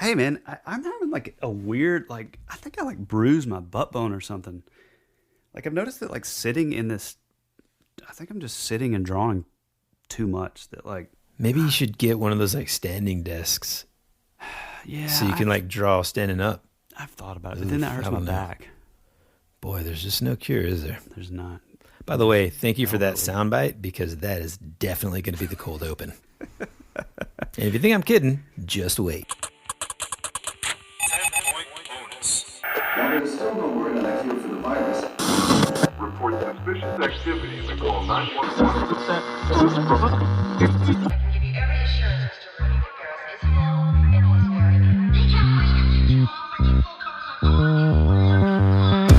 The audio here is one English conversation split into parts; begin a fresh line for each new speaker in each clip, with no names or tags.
Hey, man, I'm having like a weird, like, I think I like bruised my butt bone or something. Like, I've noticed that, like, sitting in this, I think I'm just sitting and drawing too much. That, like,
Maybe you should get one of those like standing desks.
yeah.
So you can like draw standing up.
I've thought about it, but then that hurts my back.
Boy, there's just no cure, is there?
There's not.
By the way, thank you for that soundbite because that is definitely going to be the cold open. And if you think I'm kidding, just wait.
10-point bonus.
While there's still no word on a cure for the virus,
Report suspicious activity and call 911.
I can give you every assurance, Mr. Rooney, that Gareth is well and he's very good. They can't wait until you offer you full commercial coverage.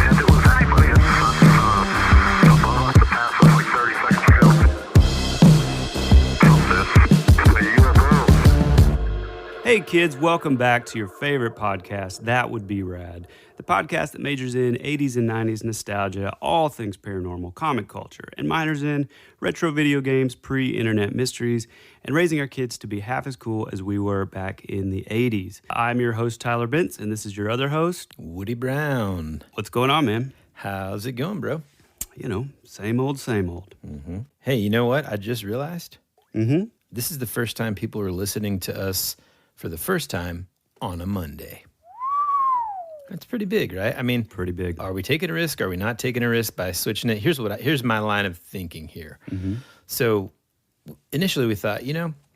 If it was anybody, it's the boss that passed us like 30 seconds ago. From this, the UFO.
Hey, kids, welcome back to your favorite podcast, That Would Be Rad, the podcast that majors in 80s and 90s nostalgia, all things paranormal, comic culture, and minors in retro video games, pre-internet mysteries, and raising our kids to be half as cool as we were back in the 80s. I'm your host, Tyler Bence, and this is your other host,
Woody Brown.
What's going on, man?
How's it going, bro?
You know, same old, same old.
Hey, you know what? I just realized
Mm-hmm.
this is the first time people are listening to us for the first time on a Monday. That's pretty big, right? I mean,
Pretty big.
are we taking a risk? Are we not taking a risk by switching it? Here's my line of thinking here. So initially we thought,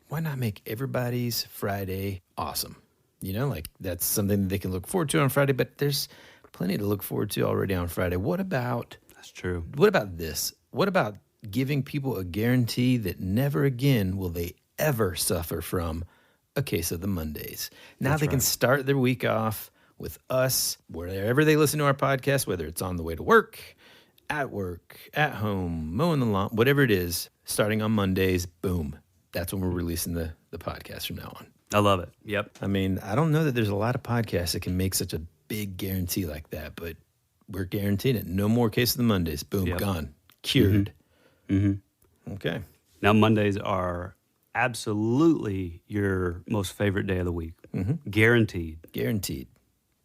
why not make everybody's Friday awesome? Like that's something that they can look forward to on Friday, but there's plenty to look forward to already on Friday. What about
That's true.
this? What about giving people a guarantee that never again will they ever suffer from a case of the Mondays? Now
That's
they can
right.
start their week off with us wherever they listen to our podcast, whether it's on the way to work, at home, mowing the lawn, whatever it is, starting on Mondays, boom. That's when we're releasing the podcast from now on.
I love it. Yep.
I mean, I don't know that there's a lot of podcasts that can make such a big guarantee like that, but we're guaranteeing it. No more case of the Mondays. Boom,
Yep.
gone. Cured. Okay.
Now, Mondays are absolutely your most favorite day of the week. Guaranteed.
Guaranteed.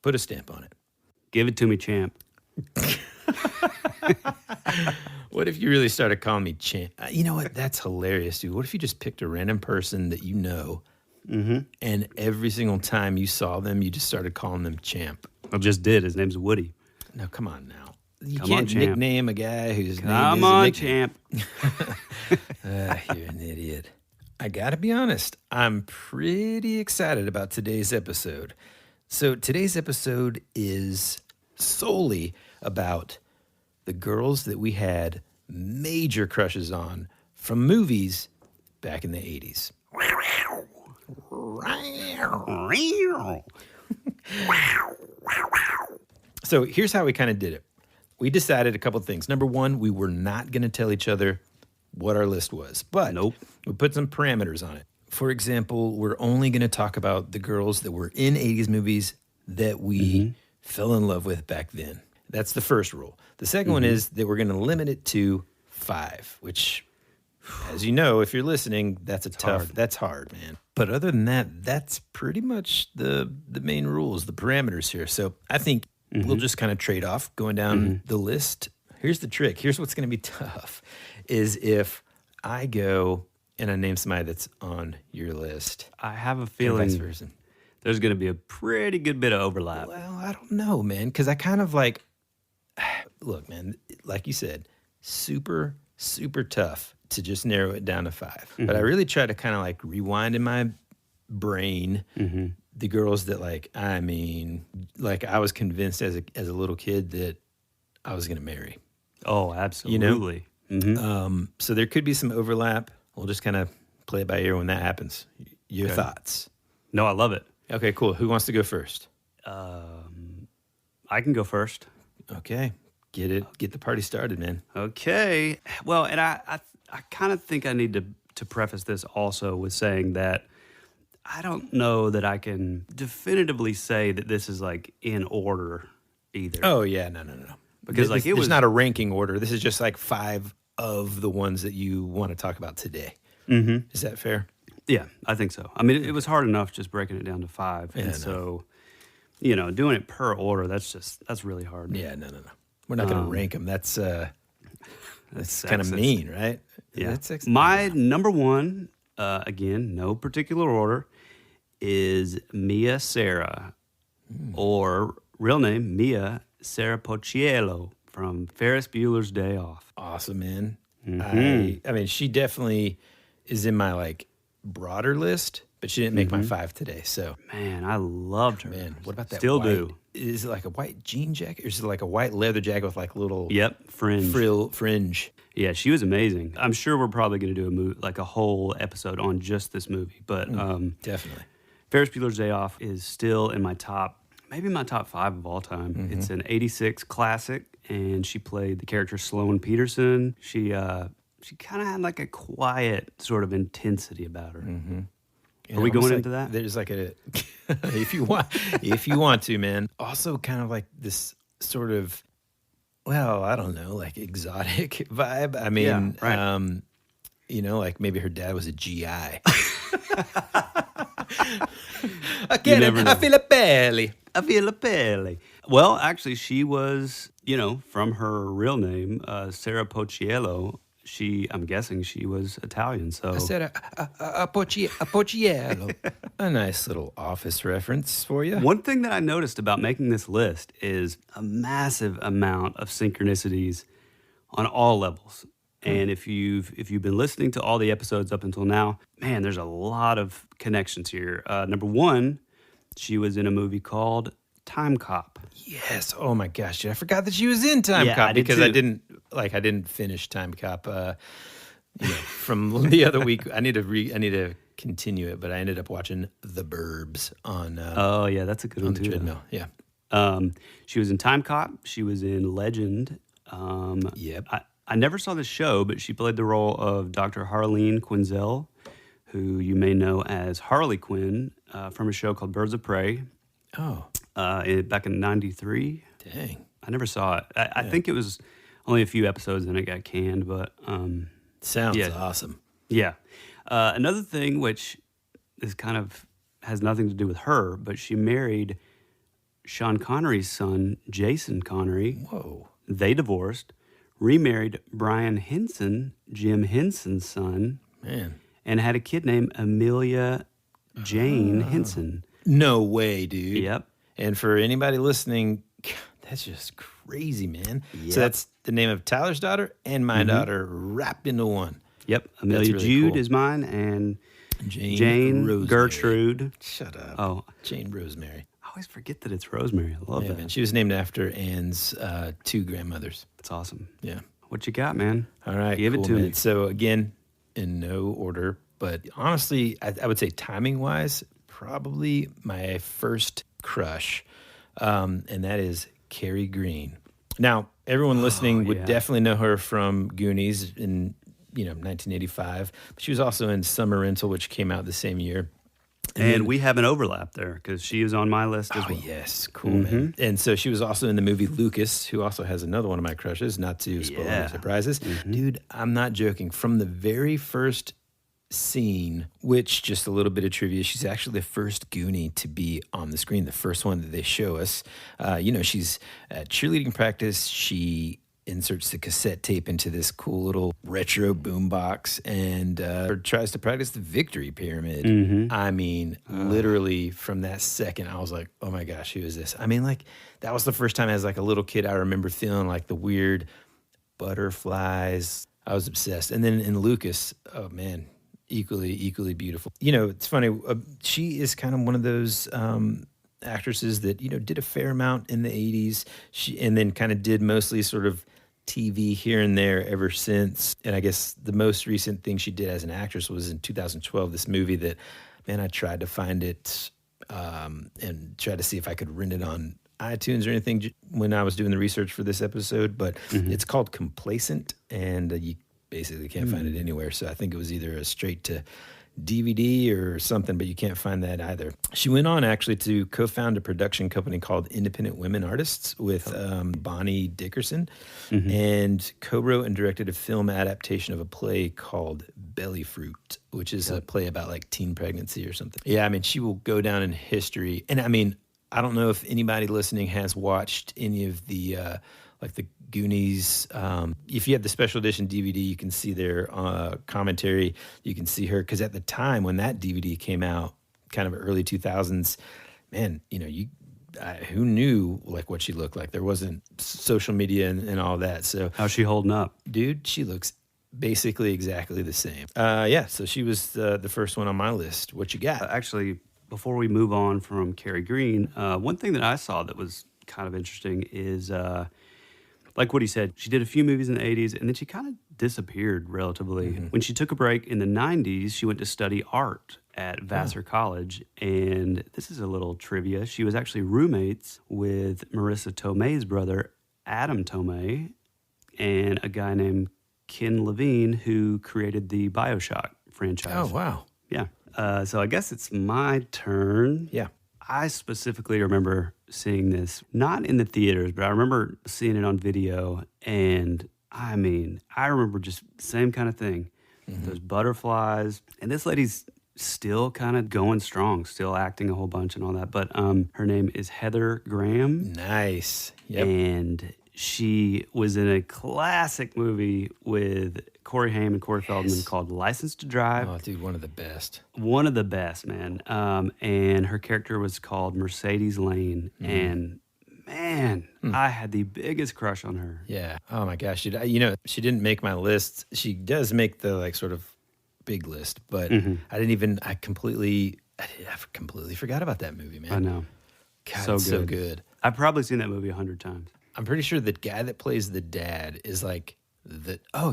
Put a stamp on it.
Give it to me, champ.
What if you really started calling me champ? You know what? That's hilarious, dude. What if you just picked a random person that you know, and every single time you saw them, you just started calling them champ?
I just did. His name's Woody.
No, come on now. You
Come on,
can't
champ.
nickname a guy whose name
Come
is a
on,
nickname.
champ.
You're an idiot. I gotta be honest, I'm pretty excited about today's episode. So today's episode is solely about the girls that we had major crushes on from movies back in the 80s. So here's how we kind of did it. We decided a couple things. Number one, we were not going to tell each other what our list was, but
Nope.
we put some parameters on it. For example, we're only going to talk about the girls that were in 80s movies that we fell in love with back then. That's the first rule. The second one is that we're going to limit it to 5, which, as you know, if you're listening, that's hard, man. But other than that, that's pretty much the main rules, the parameters here. So I think we'll just kind of trade off going down the list. Here's the trick. Here's what's going to be tough is if I go and I name somebody that's on your list.
I have a
And
feeling
vice versa.
there's going to be a pretty good bit of overlap.
Well, I don't know, man, because I kind of like, look, man, like you said, super, super tough to just narrow it down to 5. But I really try to kind of like rewind in my brain the girls that like I was convinced as a little kid that I was going to marry.
Oh, absolutely.
So there could be some overlap. We'll just kind of play it by ear when that happens. Your thoughts?
No, I love it.
Okay, cool. Who wants to go first?
I can go first.
Okay, get the party started, man.
Okay. Well, and I kind of think I need to preface this also with saying that I don't know that I can definitively say that this is like in order either.
Oh yeah, no.
Because, like, it
there's
was-
not a ranking order. This is just like 5 of the ones that you want to talk about today. Mm-hmm. Is that fair?
Yeah, I think so. I mean, it was hard enough just breaking it down to 5.
Yeah,
and
no.
so, doing it per order, that's really hard.
Yeah, no. We're not going to rank them. That's kind of
sexist.
mean, right?
Yeah.
That's sexist.
My number 1, again, no particular order, is Mia Sara, or real name Mia Sarapochiello from Ferris Bueller's Day Off.
Awesome, man.
Mm-hmm.
I mean, she definitely is in my like broader list, but she didn't make my 5 today. So,
Man, I loved her.
man, what about that?
Still
white,
do.
Is it like a white jean jacket, or is it like a white leather jacket with like little
Yep, Fringe.
fringe?
Yeah, she was amazing. I'm sure we're probably going to do a whole episode on just this movie. But
Definitely.
Ferris Bueller's Day Off is still in my maybe my top 5 of all time.
Mm-hmm.
It's an '86 classic, and she played the character Sloane Peterson. She kind of had like a quiet sort of intensity about her.
Mm-hmm.
Are we going into that?
There's like a if you want to, man. Also, kind of like this sort of, well, I don't know, like exotic vibe. I mean,
Yeah, right.
Like maybe her dad was a GI.
never know.
I feel a belly.
I feel a belly. Well, actually, she was, from her real name, Sarah Pocciello. I'm guessing she was Italian. So
I said a Pocciello. A nice little Office reference for you.
one thing that I noticed about making this list is a massive amount of synchronicities on all levels. And if you've been listening to all the episodes up until now, man, there's a lot of connections here. Number 1, she was in a movie called Time Cop.
Yes. Oh my gosh, dude, I forgot that she was in Time
Yeah,
Cop
I did
because
too.
I didn't finish Time Cop from the other week. I need to continue it, but I ended up watching The Burbs on
Oh yeah, that's a good one
the
too.
treadmill. Yeah.
She was in Time Cop. She was in Legend.
Yep.
I never saw the show, but she played the role of Dr. Harleen Quinzel, who you may know as Harley Quinn from a show called Birds of Prey
Oh,
back in '93.
dang.
I never saw it. I think it was only a few episodes and it got canned, but
Sounds
Yeah.
awesome.
yeah. Another thing which is kind of has nothing to do with her, but she married Sean Connery's son, Jason Connery.
Whoa.
They divorced, remarried Brian Henson, Jim Henson's son,
Man.
and had a kid named Amelia Jane Henson.
No way, dude.
Yep.
And for anybody listening, that's just crazy, man.
Yep.
So that's the name of Tyler's daughter and my daughter wrapped into one.
Yep. Amelia
really
Jude
cool.
is mine, and
Jane
Jane
Rosemary.
Gertrude.
Shut up.
Oh,
Jane Rosemary.
I always forget that it's Rosemary. I love
Yeah,
that.
man. She was named after Anne's 2 grandmothers.
That's awesome.
Yeah.
What you got, man?
All right.
Give
cool,
it to
man.
me.
So again, in no order, but honestly, I would say timing wise, probably my first crush, and that is Carrie Green. Now, everyone listening would
yeah.
definitely know her from Goonies in 1985. But she was also in Summer Rental, which came out the same year.
And we have an overlap there because she is on my list as
Oh,
well.
yes. Cool, man. And so she was also in the movie Lucas, who also has another one of my crushes, not to spoil
Yeah.
any surprises. Dude, I'm not joking. From the very first scene, which just a little bit of trivia, she's actually the first Goonie to be on the screen, the first one that they show us. She's at cheerleading practice. She inserts the cassette tape into this cool little retro boombox and tries to practice the victory pyramid. I mean, literally from that second, I was like, oh my gosh, who is this? I mean, like, that was the first time as like a little kid I remember feeling like the weird butterflies. I was obsessed. And then in Lucas, oh man, equally beautiful. It's funny. She is kind of one of those actresses that did a fair amount in the 80s. And then kind of did mostly sort of TV here and there ever since. And I guess the most recent thing she did as an actress was in 2012. This movie that, man, I tried to find it and tried to see if I could rent it on iTunes or anything when I was doing the research for this episode. But it's called Complacent, and you basically can't find it anywhere. So I think it was either a straight to DVD or something, but you can't find that either. She went on actually to co-found a production company called Independent Women Artists with Bonnie Dickerson, and co-wrote and directed a film adaptation of a play called Belly Fruit, which is a play about like teen pregnancy or something. Yeah, I mean, she will go down in history. And I mean, I don't know if anybody listening has watched any of the like the Goonies. If you have the special edition DVD, you can see their commentary. You can see her, because at the time when that DVD came out, kind of early 2000s, man, you know, who knew like what she looked like? There wasn't social media and all that. So
How's she holding up?
dude, she looks basically exactly the same. Yeah, so she was the first one on my list. What you got?
Actually, before we move on from Carrie Green, one thing that I saw that was kind of interesting is, like what he said, she did a few movies in the 80s, and then she kind of disappeared relatively. When she took a break in the 90s, she went to study art at Vassar College. And this is a little trivia. She was actually roommates with Marissa Tomei's brother, Adam Tomei, and a guy named Ken Levine, who created the BioShock franchise.
Oh, wow.
Yeah. So I guess it's my turn.
Yeah.
I specifically remember seeing this, not in the theaters, but I remember seeing it on video. And I mean, I remember just same kind of thing. Those butterflies. And this lady's still kind of going strong, still acting a whole bunch and all that. But her name is Heather Graham.
Nice. Yep.
And she was in a classic movie with Corey Haim and Corey Feldman called License to Drive.
Oh, dude, one of the best.
One of the best, man. And her character was called Mercedes Lane. And man, I had the biggest crush on her.
Yeah. Oh my gosh. You know, she didn't make my list. She does make the like sort of big list, but I completely forgot about that movie, man.
I know.
God,
So
it's so
good.
good.
I've probably seen that movie 100 times.
I'm pretty sure the guy that plays the dad is like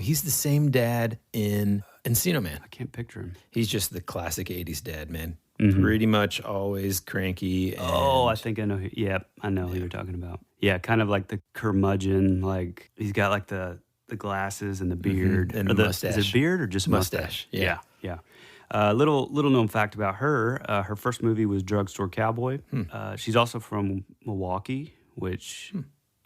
he's the same dad in Encino Man.
I can't picture him.
He's just the classic 80s dad, man. Pretty much always cranky. And
I think I know. I know who you're talking about. Yeah, kind of like the curmudgeon. Like he's got like the glasses and the beard
and
or
the mustache.
Is it beard or just
Mustache,
mustache?
yeah.
Little known fact about her. Her first movie was Drugstore Cowboy. She's also from Milwaukee, which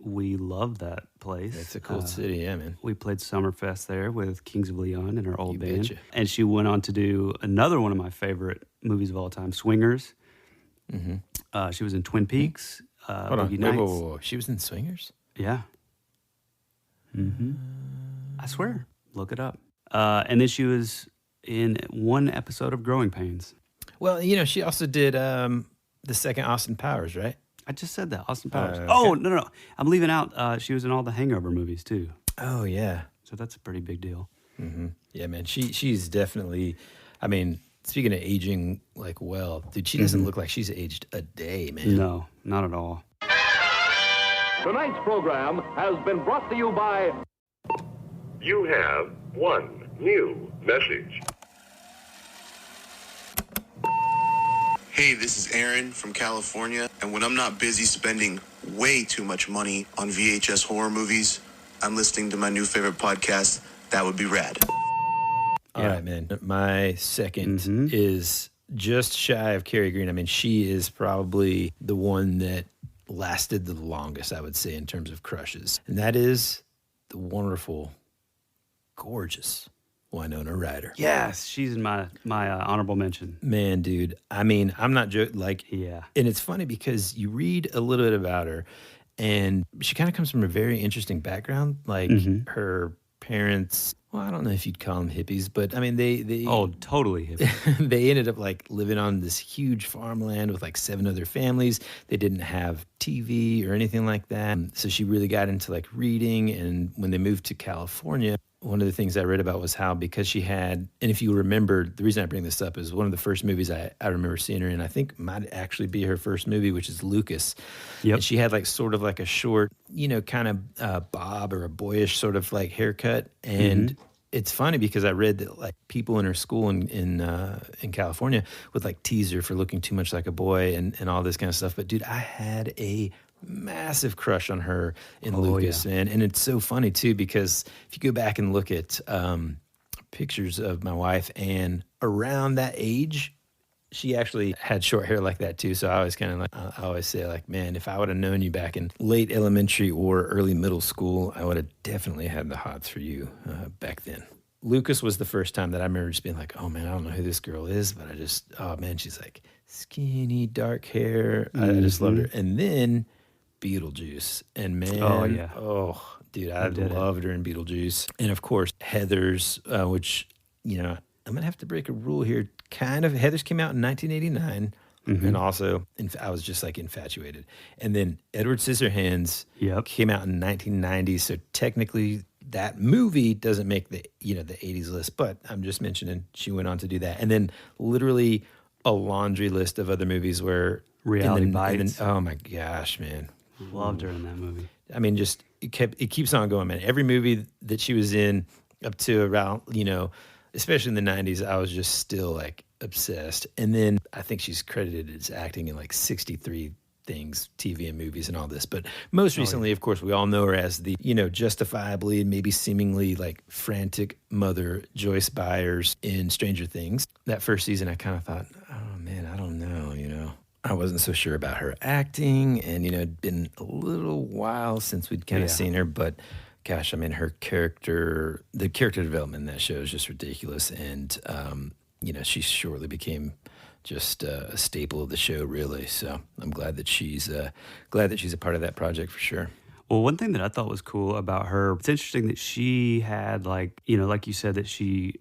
we love that place.
It's a cool city, yeah, man.
We played Summerfest there with Kings of Leon and her old band.
betcha.
And she went on to do another one of my favorite movies of all time, Swingers. She was in Twin Peaks.
Hold on.
Boogie
Whoa,
Nights.
whoa. She was in Swingers?
Yeah. I swear. Look it up. And then she was in one episode of Growing Pains.
Well, you know, she also did the second Austin Powers, right?
I just said that. Austin Powers.
Okay.
Oh, no. I'm leaving out. She was in all the Hangover movies, too.
Oh, yeah.
So that's a pretty big deal.
Yeah, man. She's definitely, I mean, speaking of aging, like, well, dude, she doesn't look like she's aged a day, man.
No, not at all.
Tonight's program has been brought to you by...
You have one new message.
Hey, this is Aaron from California, and when I'm not busy spending way too much money on VHS horror movies, I'm listening to my new favorite podcast, That Would Be Rad.
All right, man. My second is just shy of Carrie Green. I mean, she is probably the one that lasted the longest, I would say, in terms of crushes. And that is the wonderful, gorgeous Winona Ryder.
Yes, she's in my honorable mention.
Man, dude. I mean, I'm not joking. Like,
Yeah.
and it's funny because you read a little bit about her, and she kind of comes from a very interesting background. Like, her parents, well, I don't know if you'd call them hippies, but I mean, they
Oh, totally hippie.
they ended up like living on this huge farmland with like 7 other families. They didn't have TV or anything like that. So she really got into like reading. And when they moved to California, one of the things I read about was how, because she had, and if you remember, the reason I bring this up is one of the first movies I remember seeing her in, I think might actually be her first movie, which is Lucas.
Yep.
And she had like sort of like a short, you know, kind of bob or a boyish sort of like haircut. And it's funny because I read that like people in her school in California would like tease her for looking too much like a boy and all this kind of stuff. But dude, I had a massive crush on her in Lucas, man. And it's so funny too, because if you go back and look at pictures of my wife, and around that age, she actually had short hair like that too. So I always kind of like, I always say like, man, if I would have known you back in late elementary or early middle school, I would have definitely had the hots for you back then. Lucas was the first time that I remember just being like, oh man, I don't know who this girl is, but oh man, she's like skinny, dark hair. I just loved her. And then Beetlejuice. And man, dude, I loved her in Beetlejuice. And of course, Heathers, which, you know, I'm going to have to break a rule here. Kind of. Heathers came out in 1989. And also, I was just like infatuated. And then Edward Scissorhands came out in 1990. So technically, that movie doesn't make the 80s list, but I'm just mentioning she went on to do that. And then literally a laundry list of other movies where
Reality Bites.
Oh my gosh, man.
Loved her in that movie.
I mean, just it keeps on going, man. Every movie that she was in up to around, especially in the 90s, I was just still like obsessed. And then I think she's credited as acting in like 63 things, TV and movies and all this. But most recently, of course, we all know her as the, justifiably and maybe seemingly like frantic mother, Joyce Byers in Stranger Things. That first season, I kind of thought, oh man, I don't know, I wasn't so sure about her acting, and, it'd been a little while since we'd kind of seen her, but gosh, I mean, the character development in that show is just ridiculous. And, she shortly became just a staple of the show, really. So I'm glad that she's a part of that project for sure.
Well, one thing that I thought was cool about her, it's interesting that she had like you said, that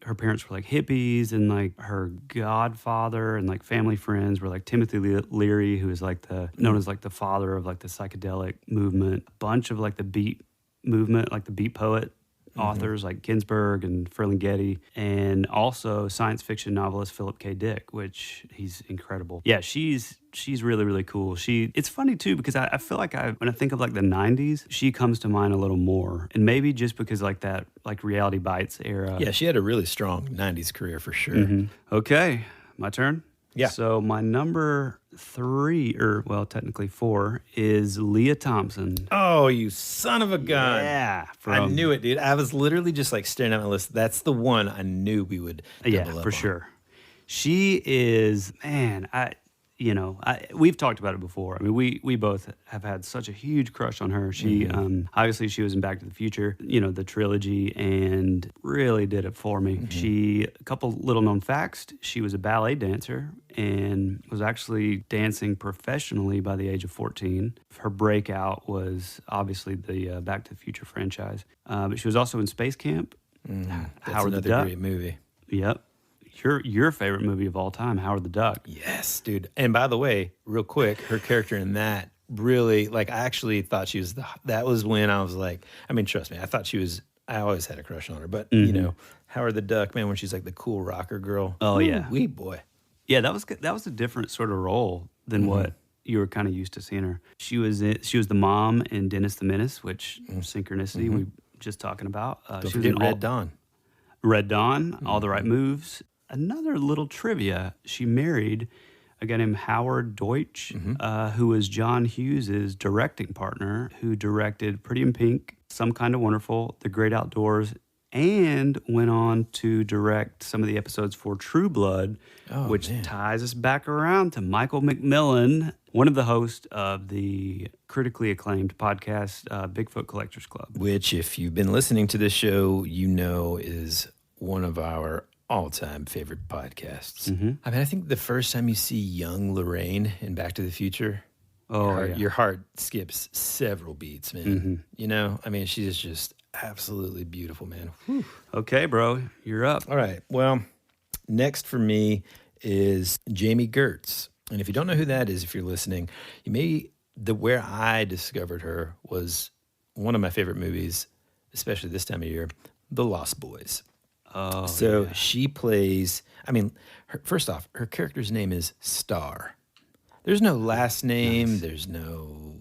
her parents were like hippies, and like her godfather and like family friends were like Timothy Leary, who is like known as like the father of like the psychedelic movement, a bunch of like the beat movement, like the beat poet authors like Ginsberg and Ferlinghetti, and also science fiction novelist Philip K. Dick, which he's incredible. Yeah, she's really, really cool. It's funny too, because I feel like when I think of like the 90s, she comes to mind a little more. And maybe just because like that like Reality Bites era.
Yeah, she had a really strong 90s career for sure.
Okay, my turn?
Yeah.
So my number 3, or well, technically 4, is Leah Thompson.
Oh, you son of a gun.
Yeah.
I knew it, dude. I was literally just like staring at my list. That's the one I knew we would double up
for
on.
Sure. She is, man, we've talked about it before. I mean, we both have had such a huge crush on her. She, obviously she was in Back to the Future, the trilogy, and really did it for me. A couple little known facts, she was a ballet dancer and was actually dancing professionally by the age of 14. Her breakout was obviously the Back to the Future franchise. But she was also in Space Camp.
That's another great movie.
Yep. Your favorite movie of all time, Howard the Duck.
Yes, dude. And by the way, real quick, her character in that really, like, I actually thought she was that was when I was like, I mean, trust me, I always had a crush on her. But, Howard the Duck, man, when she's like the cool rocker girl.
Oh, yeah.
Wee boy.
Yeah, that was a different sort of role than what you were kind of used to seeing her. She was the mom in Dennis the Menace, which synchronicity we were just talking about.
Don't
she was
forget
in
Red Dawn.
Red Dawn, All the Right Moves. Another little trivia, she married a guy named Howard Deutsch, who was John Hughes' directing partner, who directed Pretty in Pink, Some Kind of Wonderful, The Great Outdoors, and went on to direct some of the episodes for True Blood, which ties us back around to Michael McMillan, one of the hosts of the critically acclaimed podcast, Bigfoot Collectors Club.
Which, if you've been listening to this show, is one of our all-time favorite podcasts. I mean, I think the first time you see young Lorraine in Back to the Future, your heart skips several beats, man. I mean, she is just absolutely beautiful, man. Whew.
Okay, bro, you're up.
All right. Well, next for me is Jamie Gertz. And if you don't know who that is, if you're listening, where I discovered her was one of my favorite movies, especially this time of year, The Lost Boys.
Oh,
so
yeah.
she plays, I mean, first off, her character's name is Star. There's no last name. Nice. There's no,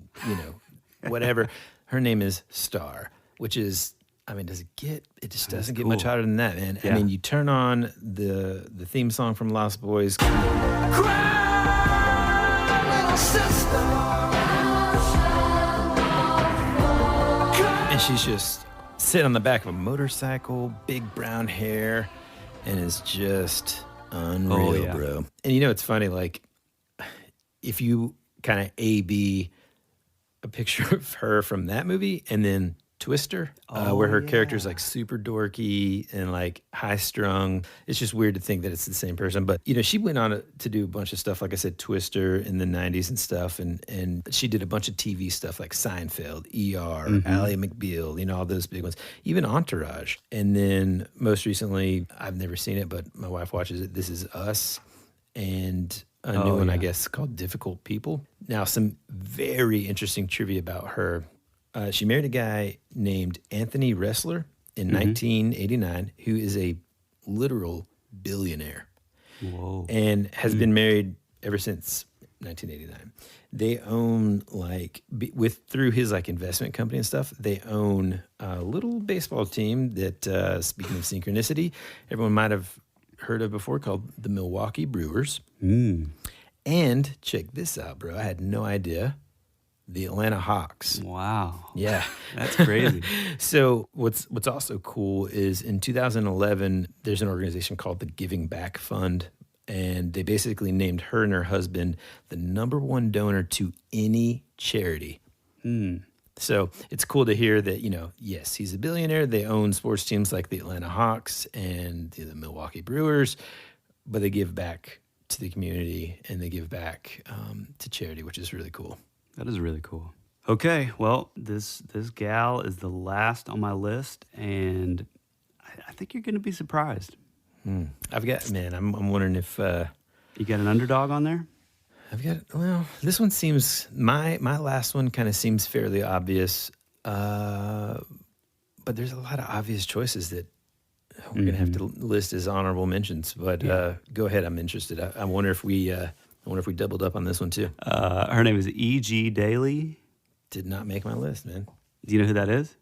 whatever. Her name is Star, which is, I mean, it just doesn't get much hotter than that, man. Yeah. I mean, you turn on the theme song from Lost Boys. And she's just sitting on the back of a motorcycle, big brown hair, and is just unreal,
yeah.
bro. And you know, it's funny, like, if you kind of A-B a picture of her from that movie and then Twister, where her character's like super dorky and like high strung. It's just weird to think that it's the same person. But, you know, she went on to do a bunch of stuff. Like I said, Twister in the 90s and stuff. And she did a bunch of TV stuff like Seinfeld, ER, Ally McBeal, you know, all those big ones, even Entourage. And then most recently, I've never seen it, but my wife watches it. This Is Us. And a new one, I guess, called Difficult People. Now, some very interesting trivia about her. She married a guy named Anthony Ressler in 1989, who is a literal billionaire.
Whoa.
And has been married ever since 1989. They own, like, through his like investment company and stuff, they own a little baseball team that, speaking of synchronicity, everyone might have heard of before, called the Milwaukee Brewers. And check this out, bro. I had no idea. The Atlanta Hawks.
Wow.
Yeah.
That's crazy.
So what's also cool is in 2011, there's an organization called the Giving Back Fund, and they basically named her and her husband the #1 donor to any charity. So it's cool to hear that, you know, yes, he's a billionaire. They own sports teams like the Atlanta Hawks and the Milwaukee Brewers, but they give back to the community and they give back to charity, which is really cool.
That is really cool. Okay, well, this gal is the last on my list, and I think you're going to be surprised.
I've got, man, I'm wondering if...
You got an underdog on there?
Well, this one seems, my last one kind of seems fairly obvious, but there's a lot of obvious choices that we're going to have to list as honorable mentions. But go ahead, I'm interested. I wonder if we doubled up on this one too.
Her name is E.G. Daly.
Did not make my list, man.
Do you know who that is?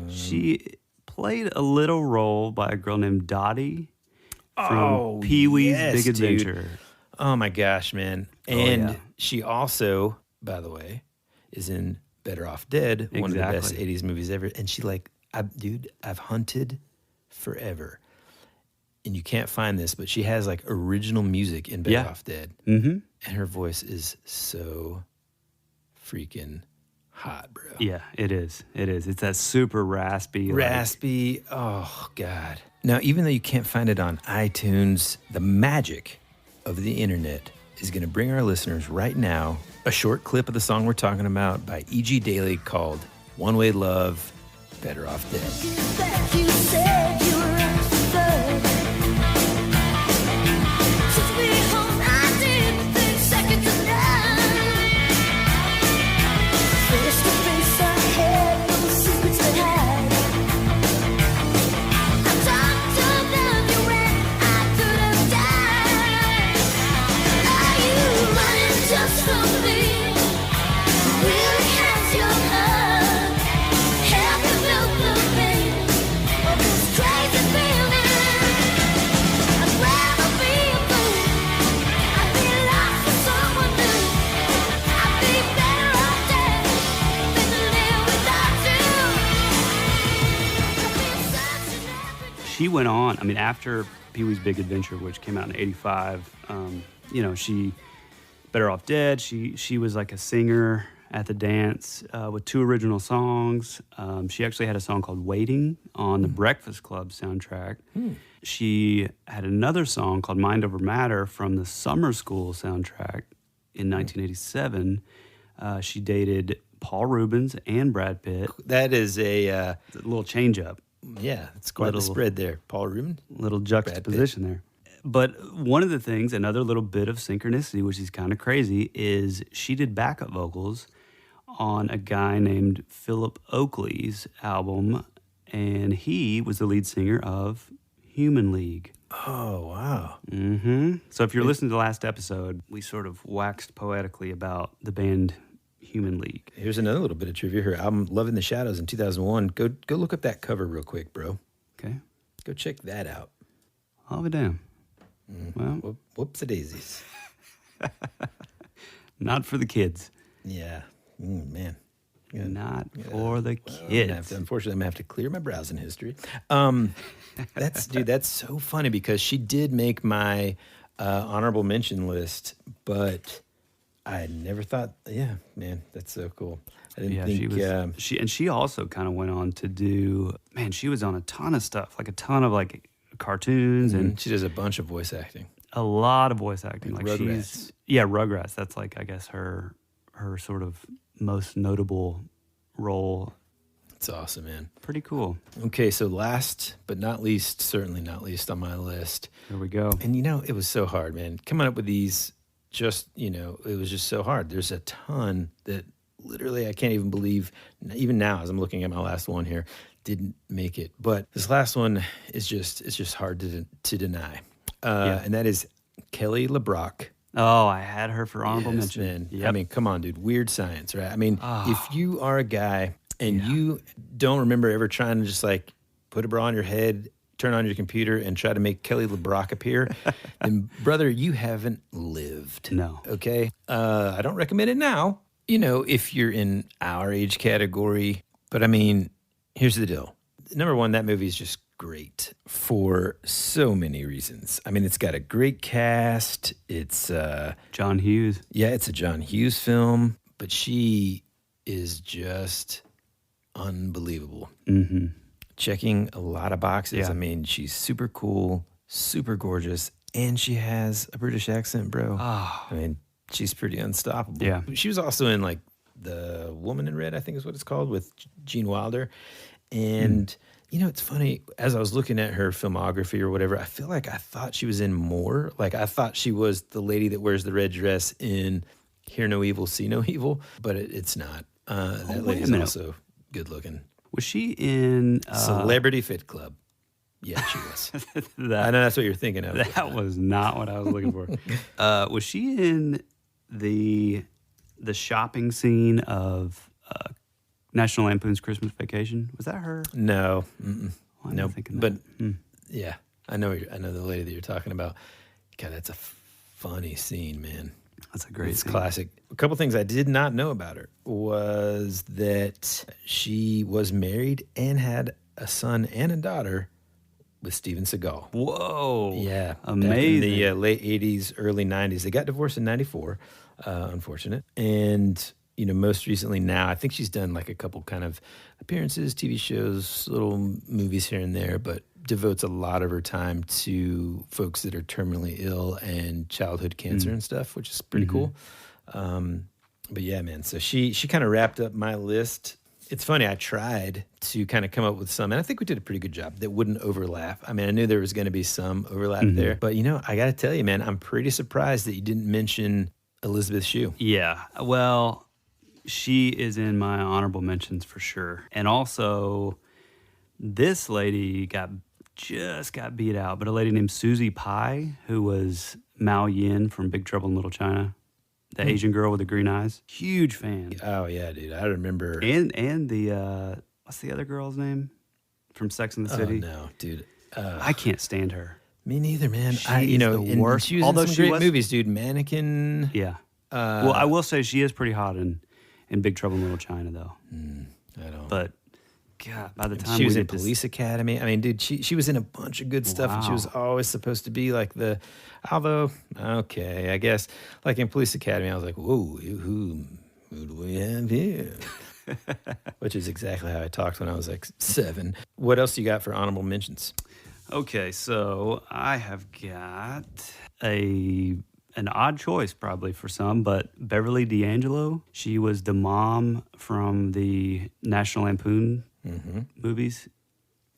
She played a little role by a girl named Dottie from Pee-wee's Big Adventure.
Dude. Oh my gosh, man. And she also, by the way, is in Better Off Dead, one of the best 80s movies ever. And she I've hunted forever. And you can't find this, but she has like original music in Better Off Dead. And her voice is so freaking hot, bro.
Yeah, it is. It is. It's that super raspy.
Raspy. Oh, God. Now, even though you can't find it on iTunes, the magic of the internet is going to bring our listeners right now a short clip of the song we're talking about by E.G. Daly called One Way Love, Better Off Dead.
You said you were understood. Took me home, I didn't think seconds of none. Face to face, I had no secrets to hide. I talked about you when I could have died. Are you running just from me? Really has your heart? Have you felt the pain of this crazy feeling? I'd rather be a fool. I'd be lost for someone new. I'd be better off dead than to live without you. I've been searching every day.
She went on, I mean, after Pee-wee's Big Adventure, which came out in 85, she, Better Off Dead, she was like a singer at the dance with 2 original songs. She actually had a song called Waiting on the Breakfast Club soundtrack. She had another song called Mind Over Matter from the Summer School soundtrack in 1987. She dated Paul Rubens and Brad Pitt.
That is
A little change up.
yeah, it's quite a spread there. Paul Rubin.
Little juxtaposition there. But one of the things, another little bit of synchronicity, which is kind of crazy, is she did backup vocals on a guy named Philip Oakley's album, and he was the lead singer of Human League.
Oh, wow.
So if you're listening to the last episode, we sort of waxed poetically about the band Human League.
Here's another little bit of trivia. Her album, Love in the Shadows, in 2001. Go look up that cover real quick, bro.
Okay.
Go check that out.
I'll be damned. Well,
Whoops-a-daisies.
not for the kids.
Yeah. Man.
not for the kids.
Unfortunately, I'm gonna have to clear my browsing history. That's so funny because she did make my honorable mention list, but I never thought. Yeah, man, that's so cool. I didn't think
she also kind of went on to do. Man, she was on a ton of stuff, like a ton of like cartoons, and
she does a bunch of voice acting.
A lot of voice acting, like
Rugrats.
Rugrats. That's like, I guess, her sort of most notable role.
It's awesome, man.
Pretty cool.
Okay, so last but not least, certainly not least on my list.
Here we go.
And it was so hard, man. Coming up with these, it was just so hard. There's a ton that literally I can't even believe, even now as I'm looking at my last one here, didn't make it. But this last one is just hard to deny. And that is Kelly LeBrock.
Oh, I had her for honorable mention.
Man.
Yep.
I mean, come on, dude. Weird Science, right? I mean, if you are a guy and you don't remember ever trying to just like put a bra on your head, turn on your computer, and try to make Kelly LeBrock appear, then brother, you haven't lived.
No.
Okay? I don't recommend it now, if you're in our age category. But I mean, here's the deal. Number one, that movie is just great for so many reasons. I mean, it's got a great cast. It's
John Hughes.
Yeah, it's a John Hughes film, but she is just unbelievable.
Mm-hmm.
Checking a lot of boxes.
Yeah.
I mean, she's super cool, super gorgeous, and she has a British accent, bro.
Oh.
I mean, she's pretty unstoppable.
Yeah.
She was also in like The Woman in Red, I think is what it's called, with Gene Wilder. And it's funny, as I was looking at her filmography or whatever, I feel like I thought she was in more. Like, I thought she was the lady that wears the red dress in Hear No Evil, See No Evil, but it's not. That lady's also good looking.
Was she in...
Celebrity Fit Club. Yeah, she was. I know that's what you're thinking of.
That was not what I was looking for. Was she in the shopping scene of... National Lampoon's Christmas Vacation? Was that her?
No.
No.
But yeah, I know the lady that you're talking about. God, that's a funny scene, man.
That's a great scene.
Classic. A couple things I did not know about her was that she was married and had a son and a daughter with Steven Seagal.
Whoa.
Yeah.
Amazing.
Back in the late 80s, early 90s. They got divorced in 94, unfortunate. And... most recently now, I think she's done like a couple kind of appearances, TV shows, little movies here and there, but devotes a lot of her time to folks that are terminally ill and childhood cancer and stuff, which is pretty cool. But yeah, man, so she kind of wrapped up my list. It's funny, I tried to kind of come up with some, and I think we did a pretty good job that wouldn't overlap. I mean, I knew there was going to be some overlap there, but I got to tell you, man, I'm pretty surprised that you didn't mention Elizabeth Shue.
Yeah, well... She is in my honorable mentions for sure. And also, this lady just got beat out, but a lady named Susie Pie, who was Mao Yin from Big Trouble in Little China, the Asian girl with the green eyes. Huge fan.
Oh, yeah, dude. I remember.
And the, what's the other girl's name? From Sex and the City?
Oh, no, dude.
I can't stand her.
Me neither, man.
She's the worst.
She was in some great movies, dude. Mannequin.
Yeah. Well, I will say she is pretty hot in Big Trouble in Little China, though.
I don't.
But, God, by the time
she was in Police Academy. I mean, dude, she was in a bunch of good stuff, and she was always supposed to be like although, okay, I guess, like in Police Academy, I was like, whoa, who do we have here? Which is exactly how I talked when I was like 7. What else do you got for honorable mentions?
Okay, so I have got an odd choice probably for some, but Beverly D'Angelo. She was the mom from the National Lampoon movies.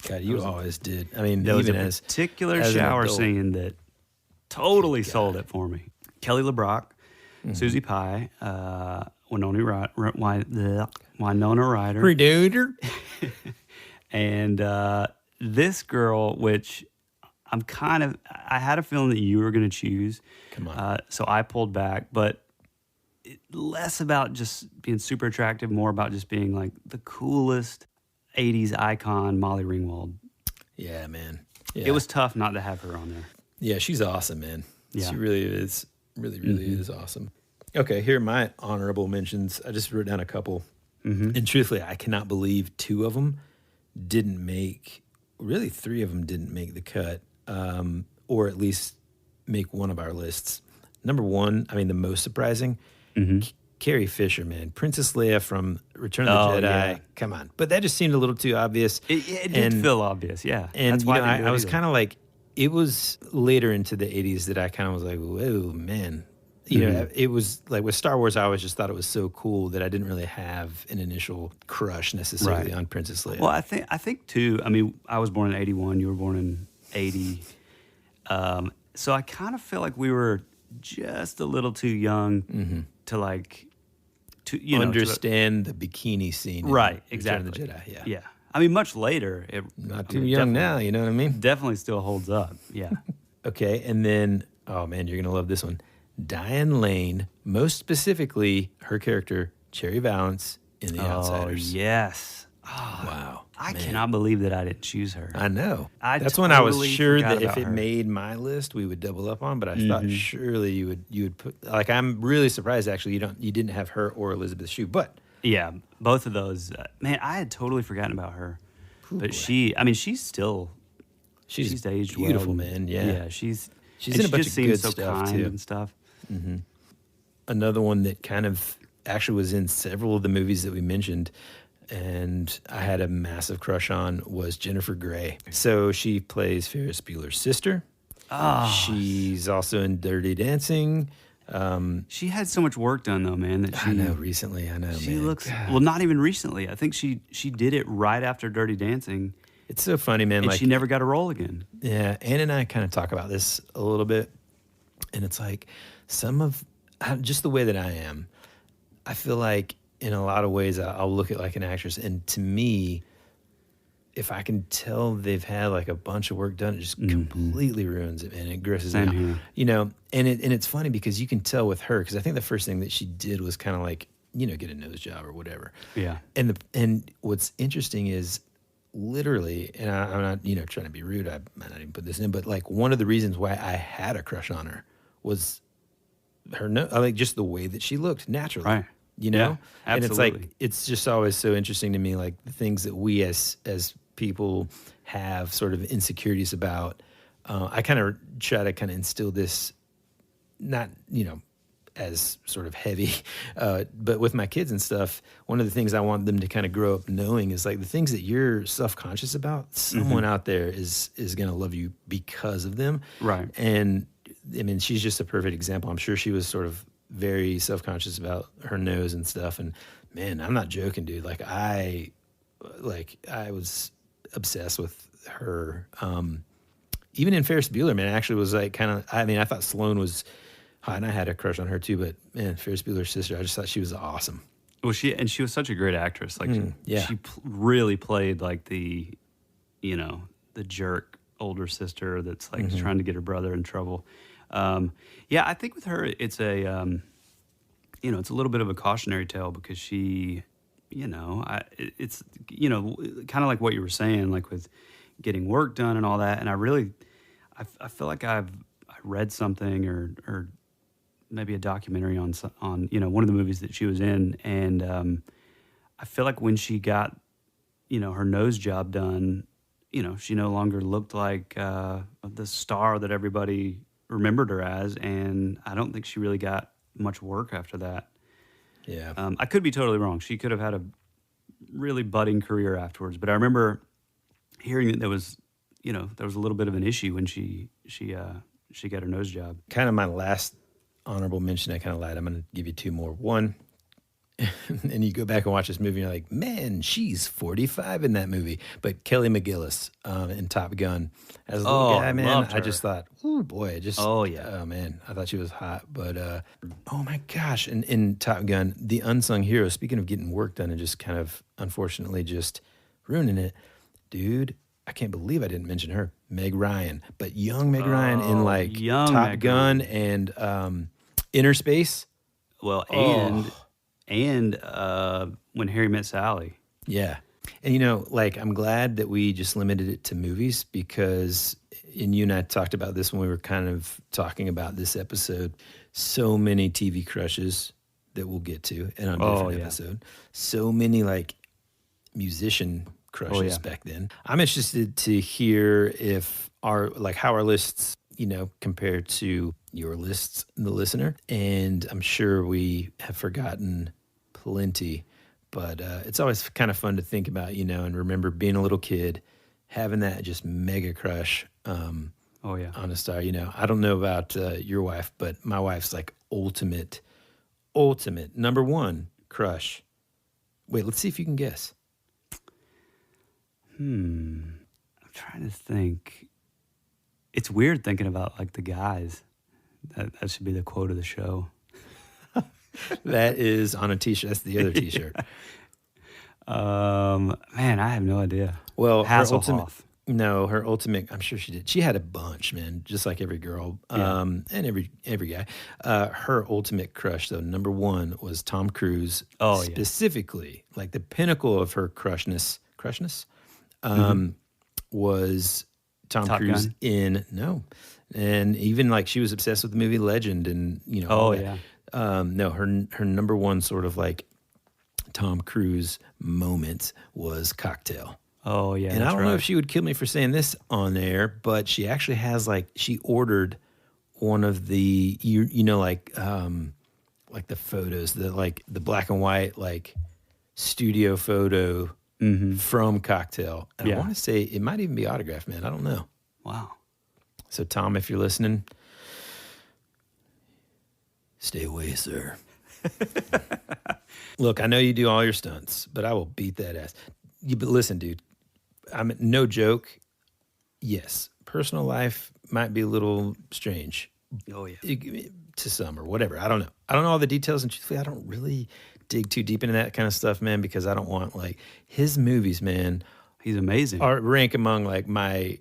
God, you always did. I mean,
there was
even
a particular shower scene that totally sold it for me. Kelly LeBrock, Susie Pie, Winona Ryder.
Predator.
And this girl, which... I had a feeling that you were going to choose.
Come on.
So I pulled back, but less about just being super attractive, more about just being like the coolest 80s icon, Molly Ringwald.
Yeah, man. Yeah.
It was tough not to have her on there.
Yeah, she's awesome, man.
Yeah.
She really is. Really is awesome. Okay, here are my honorable mentions. I just wrote down a couple. And truthfully, I cannot believe 2 of them didn't make, really 3 of them didn't make the cut, or at least make one of our lists. Number 1, I mean, the most surprising, Carrie Fisher, man. Princess Leia from Return of the Jedi.
Yeah.
Come on. But that just seemed a little too obvious.
It did feel obvious, yeah.
And
That's why
you know,
they didn't do
I
it
was
either.
kind of like, it was later into the 80s that I kind of was like, whoa, man. You know, it was like with Star Wars, I always just thought it was so cool that I didn't really have an initial crush necessarily
Right.
on Princess Leia.
Well, I think too. I mean, I was born in '81. You were born in '80. So I kind of feel like we were just a little too young to like to
understand the bikini scene. in
right.
Return
Exactly.
of the Jedi. Yeah.
Yeah. I mean, much later.
Not too young now, you know what I mean?
Definitely still holds up. Yeah.
Okay. And then, oh man, you're going to love this one. Diane Lane, most specifically her character, Cherry Valance in The Outsiders.
Oh yes. Oh,
Wow.
I
man.
cannot believe that I didn't choose her.
I know.
I
That's when I was
totally
sure
forgot
that if
about
it
her.
made my list, we would double up on. But I thought surely you would put, like, I'm really surprised actually you didn't have her or Elizabeth Shue. But
Yeah, both of those. Man, I had totally forgotten about her. But she's still she's aged
beautiful,
well.
man. Yeah.
Yeah, she's
She's
and
in a
she
bunch
just
of
seems
good
so
stuff,
kind
too.
and stuff.
Another one that kind of actually was in several of the movies that we mentioned and I had a massive crush on was Jennifer Grey. So she plays Ferris Bueller's sister. She's also in Dirty Dancing.
She had so much work done though, man. That she,
I know recently. I know,
she
man.
looks
God.
well. Not even recently. I think she did it right after Dirty Dancing,
It's so funny, man.
and
Like
she never got a role again.
Yeah, Ann and I kind of talk about this a little bit, and it's like just the way that I am. I feel like in a lot of ways I'll look at like an actress, and to me, if I can tell they've had like a bunch of work done, it just completely ruins it, man. It grosses me
Same
out.
here.
You know, and it's funny because you can tell with her, because I think the first thing that she did was kind of like, you know, get a nose job or whatever.
Yeah.
And what's interesting is literally, and I'm not, you know, trying to be rude, I might not even put this in, but like one of the reasons why I had a crush on her was her like just the way that she looked naturally.
Right.
You know?
Yeah,
and it's like,
absolutely.
it's just always so interesting to me, like the things that we as people have sort of insecurities about. I kind of try to kind of instill this, not, you know, as sort of heavy, but with my kids and stuff, one of the things I want them to kind of grow up knowing is like the things that you're self-conscious about, someone out there is going to love you because of them.
Right.
And I mean, she's just a perfect example. I'm sure she was sort of very self-conscious about her nose and stuff. And man, I'm not joking, dude. Like I was obsessed with her. Even in Ferris Bueller, man, I actually was like kind of, I mean, I thought Sloane was hot and I had a crush on her too, but man, Ferris Bueller's sister, I just thought she was awesome.
Well, she was such a great actress. Like
yeah.
she really played like the, you know, the jerk older sister that's like trying to get her brother in trouble. Yeah, I think with her, it's a, you know, it's a little bit of a cautionary tale because she, you know, it's, you know, kind of like what you were saying, like with getting work done and all that. And I feel like I read something or maybe a documentary on, you know, one of the movies that she was in. And I feel like when she got, you know, her nose job done, you know, she no longer looked like the star that everybody remembered her as. And I don't think she really got much work after that.
Yeah.
I could be totally wrong. She could have had a really budding career afterwards. But I remember hearing that there was a little bit of an issue when she got her nose job.
Kind of my last honorable mention, I kind of lied. I'm going to give you two more. One, and you go back and watch this movie and you're like, man, she's 45 in that movie. But Kelly McGillis in Top Gun as a little guy, man,
loved
I
her.
just thought, oh boy,
Oh, yeah.
oh man, I thought she was hot. But oh my gosh, in Top Gun, the unsung hero, speaking of getting work done and just kind of unfortunately just ruining it, dude, I can't believe I didn't mention her, Meg Ryan. But young Meg Ryan in like
young
Top
Meg
Gun and Inner Space.
Well, and When Harry Met Sally.
Yeah. And, you know, like, I'm glad that we just limited it to movies because, and you and I talked about this when we were kind of talking about this episode, so many TV crushes, that we'll get to in a different episode. So many like musician crushes back then. I'm interested to hear if how our lists, compare to your lists, the listener. And I'm sure we have forgotten plenty, but it's always kind of fun to think about, and remember being a little kid, having that just mega crush on a star. I don't know about your wife, but my wife's like ultimate number one crush. Wait, let's see if you can guess.
I'm trying to think. It's weird thinking about like the guys. That should be the quote of the show.
That is on a t-shirt. That's the other t-shirt.
Man, I have no idea.
Well,
Hasselhoff.
Her ultimate, I'm sure she did. She had a bunch, man, just like every girl and every guy. Her ultimate crush, though, number one was Tom Cruise. Specifically, like the pinnacle of her crushness was Tom
Top
Cruise
Gun?
And even like she was obsessed with the movie Legend and, her number one sort of like Tom Cruise moment was Cocktail.
Oh, yeah.
And I don't know if she would kill me for saying this on air, but she actually has she ordered one of the, like the photos, the black and white, like studio photo from Cocktail. And I want to say it might even be autographed, man. I don't know.
Wow.
So Tom, if you're listening, stay away, sir. Look, I know you do all your stunts, but I will beat that ass. But listen, dude, no joke. Yes, personal life might be a little strange.
Oh, yeah.
To some or whatever. I don't know. I don't know all the details, and truthfully, I don't really dig too deep into that kind of stuff, man, because I don't want his movies, man.
He's amazing.
Are rank among my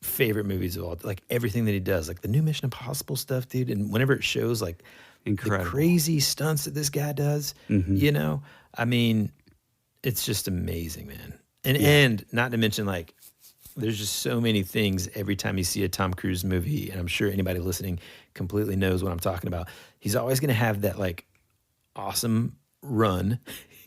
favorite movies of all. Like everything that he does, like the new Mission Impossible stuff, dude. And whenever it shows
incredible
the crazy stunts that this guy does, I mean, it's just amazing, man. And not to mention there's just so many things every time you see a Tom Cruise movie, and I'm sure anybody listening completely knows what I'm talking about. He's always going to have that awesome run.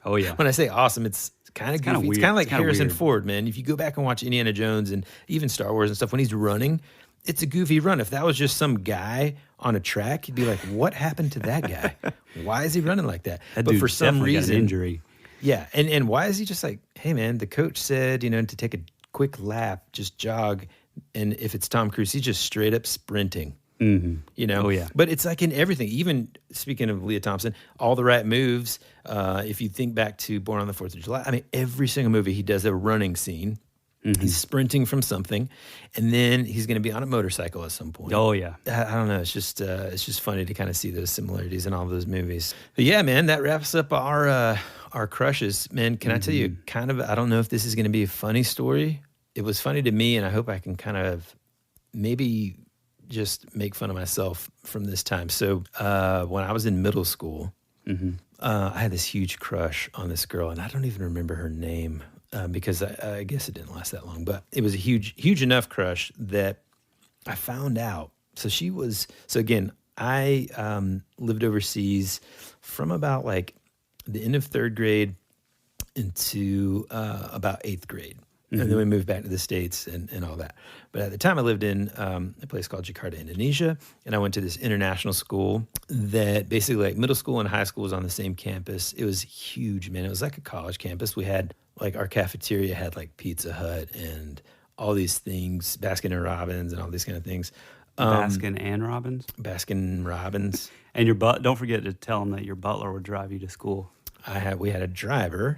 Oh yeah.
When I say awesome, it's kind of goofy. It's kind of like Harrison Ford, man. If you go back and watch Indiana Jones and even Star Wars and stuff, when he's running, it's a goofy run. If that was just some guy on a track, you'd be like, what happened to that guy? Why is he running like that?
But for some reason, got an injury.
Yeah. And why is he just hey man, the coach said, to take a quick lap, just jog. And if it's Tom Cruise, he's just straight up sprinting.
Oh yeah.
But it's like in everything, even speaking of Leah Thompson, all the right moves. If you think back to Born on the 4th of July, I mean, every single movie he does a running scene. He's sprinting from something, and then he's going to be on a motorcycle at some point.
Oh yeah.
I don't know. It's just funny to kind of see those similarities in all those movies. But yeah, man, that wraps up our crushes. Man, can I tell you I don't know if this is going to be a funny story. It was funny to me, and I hope I can kind of maybe just make fun of myself from this time. So when I was in middle school, I had this huge crush on this girl, and I don't even remember her name because I guess it didn't last that long. But it was a huge enough crush that I found out. So again, I lived overseas from about the end of 3rd grade into about 8th grade. And then we moved back to the States and all that. But at the time I lived in a place called Jakarta, Indonesia. And I went to this international school that basically middle school and high school was on the same campus. It was huge, man. It was like a college campus. We had our cafeteria had Pizza Hut and all these things, Baskin and Robbins and all these kind of things.
Baskin and Robbins?
Baskin and Robbins.
And don't forget to tell them that your butler would drive you to school.
We had a driver.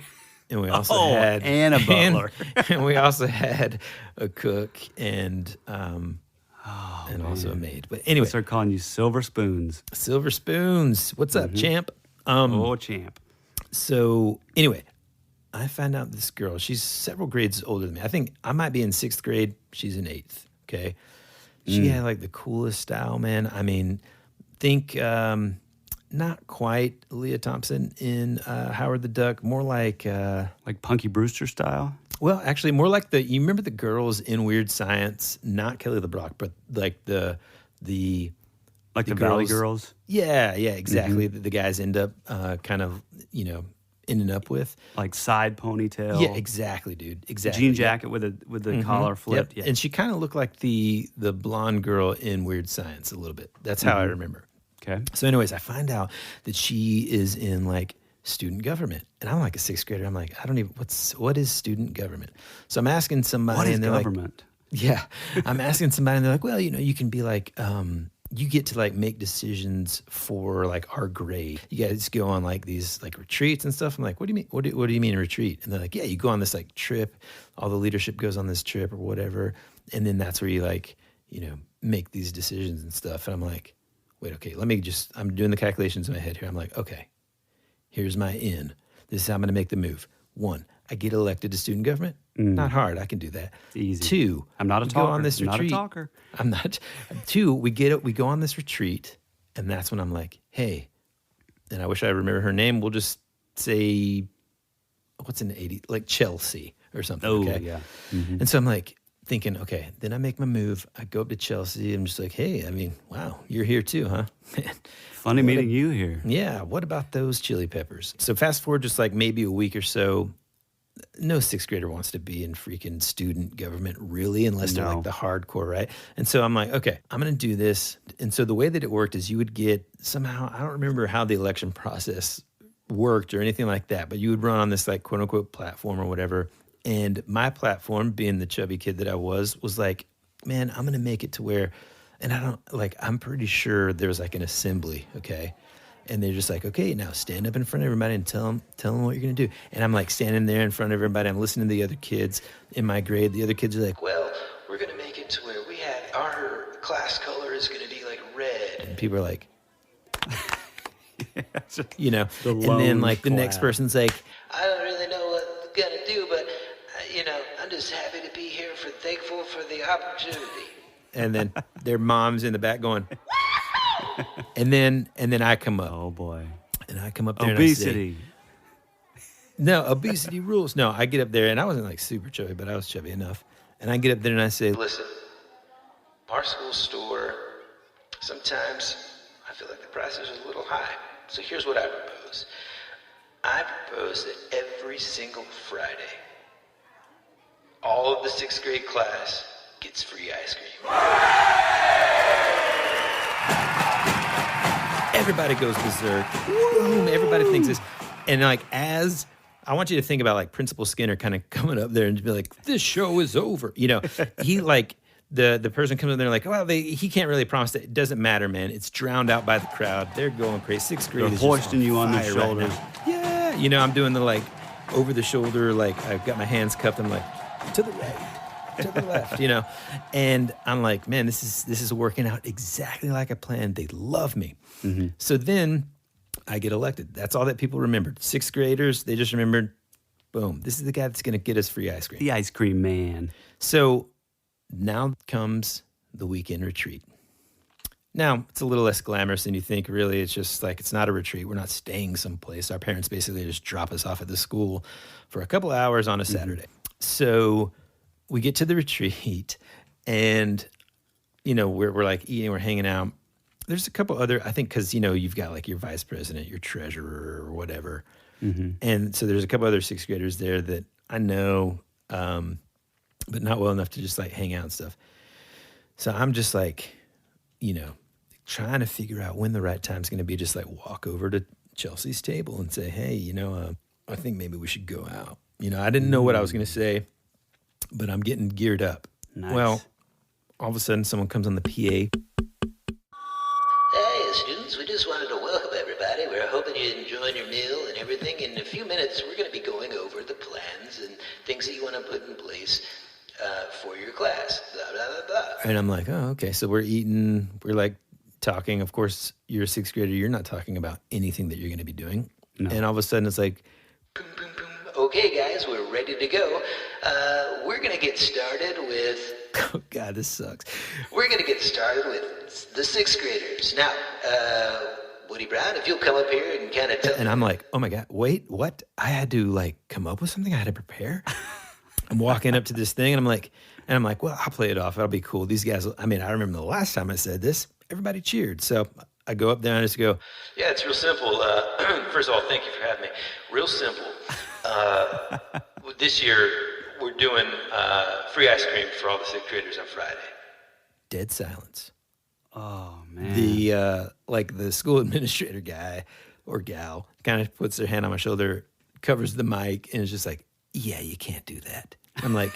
And we also had
and a butler,
and we also had a cook and also a maid. But anyway,
start calling you Silver Spoons.
Silver Spoons. What's up, champ?
Champ.
So anyway, I found out this girl. She's several grades older than me. I think I might be in 6th grade. She's in 8th. Okay, she had the coolest style, man. I mean, think. Not quite Leah Thompson in Howard the Duck, more like
Punky Brewster style?
Well, actually, more like you remember the girls in Weird Science, not Kelly LeBrock, but the
Like the Valley Girls?
Yeah, exactly. The guys end up kind of, ending up with.
Like side ponytail.
Yeah, exactly, dude. Exactly.
Jean jacket with the collar flipped.
Yep.
Yeah.
And she kind of looked like the blonde girl in Weird Science a little bit. That's how I remember.
Okay.
So anyways, I find out that she is in like student government. And I'm like a sixth grader. I'm like, I don't even, what is student government? So I'm asking somebody.
What is
and they're
government?
Like, yeah. I'm asking somebody and they're like, well, you can be like, you get to like make decisions for like our grade. You guys go on like these like retreats and stuff. I'm like, what do you mean? What do you mean a retreat? And they're like, yeah, you go on this like trip. All the leadership goes on this trip or whatever. And then that's where you like, make these decisions and stuff. And I'm like, wait, okay, I'm doing the calculations in my head here. I'm like, okay, here's my in. This is how I'm going to make the move. 1, I get elected to student government. Not hard. I can do that.
It's easy.
2,
I'm not a
we
talker.
go on this
I'm not a
retreat.
talker.
I'm not. 2, we go on this retreat, and that's when I'm like, hey, and I wish I remember her name. We'll just say, what's in the 80s? Like Chelsea or something.
Oh,
okay?
yeah.
And so I'm like thinking, okay, then I make my move. I go up to Chelsea. I'm just like, hey, I mean, wow, you're here too, huh? Man.
Funny meeting you here.
Yeah, what about those chili peppers? So fast forward just like maybe a week or so, no sixth grader wants to be in freaking student government, really, unless they're like the hardcore, right? And so I'm like, okay, I'm going to do this. And so the way that it worked is you would get somehow, I don't remember how the election process worked or anything like that, but you would run on this like quote unquote platform or whatever. And my platform, being the chubby kid that I was like, man, I'm going to make it to where, and I'm pretty sure there was like an assembly, okay? And they're just like, okay, now stand up in front of everybody and tell them what you're going to do. And I'm like standing there in front of everybody. I'm listening to the other kids in my grade. The other kids are like, well, we're going to make it to where our class color is going to be like red. And people are like, and then like the next person's like, I don't really know what we're going to do, but, I'm just happy to be here thankful for the opportunity. And then their mom's in the back going, and then I come up.
Oh boy.
And I come up there
Obesity.
and I say, no, obesity rules. No, I get up there and I wasn't like super chubby, but I was chubby enough. And I get up there and I say, listen, our school store, sometimes I feel like the prices are a little high. So here's what I propose. I propose that every single Friday, all of the sixth grade class gets free ice cream. Everybody goes berserk. Boom, everybody thinks this. And like I want you to think about like Principal Skinner kind of coming up there and be like, this show is over. He like, the person comes up there like, well, he can't really promise that. It doesn't matter, man. It's drowned out by the crowd. They're going crazy. Sixth grade
They're
is
hoisting you on their
fire
shoulders.
right now. Yeah. I'm doing the like over the shoulder, like I've got my hands cupped. I'm like, to the right, to the left, and I'm like, man, this is working out exactly like I planned. They love me. Mm-hmm. So then I get elected. That's all that people remembered. Sixth graders, they just remembered, boom, this is the guy that's going to get us free ice cream.
The ice cream man.
So now comes the weekend retreat. Now, it's a little less glamorous than you think, really. It's just like, it's not a retreat. We're not staying someplace. Our parents basically just drop us off at the school for a couple hours on a Saturday. So we get to the retreat and, we're like eating, we're hanging out. There's a couple other, I think, because, you've got like your vice president, your treasurer or whatever. Mm-hmm. And so there's a couple other sixth graders there that I know, but not well enough to just like hang out and stuff. So I'm just like, trying to figure out when the right time's going to be, just like walk over to Chelsea's table and say, hey, I think maybe we should go out. I didn't know what I was going to say, but I'm getting geared up.
Nice.
Well, all of a sudden someone comes on the PA.
Hey, students, we just wanted to welcome everybody. We're hoping you're enjoying your meal and everything. In a few minutes, we're going to be going over the plans and things that you want to put in place for your class, blah, blah, blah, blah.
And I'm like, oh, okay. So we're eating, we're like talking. Of course, you're a sixth grader. You're not talking about anything that you're going to be doing. No. And all of a sudden it's like,
boom, boom, boom. Okay, guys, we're ready to go. We're going to get started with...
Oh, God, this sucks.
We're going to get started with the sixth graders. Now, Woody Brown, if you'll come up here and kind of tell...
And I'm like, oh, my God, wait, what? I had to, like, come up with something? I had to prepare? I'm walking up to this thing, and I'm like, well, I'll play it off. It'll be cool. These guys, I remember the last time I said this, everybody cheered. So I go up there and I just go,
Yeah, it's real simple. First of all, thank you for having me. Real simple. This year, we're doing free ice cream for all the 6th graders on Friday.
dead silence.
Oh, man.
The the school administrator guy or gal kind of puts their hand on my shoulder, covers the mic, and is just like, yeah, you can't do that. I'm like,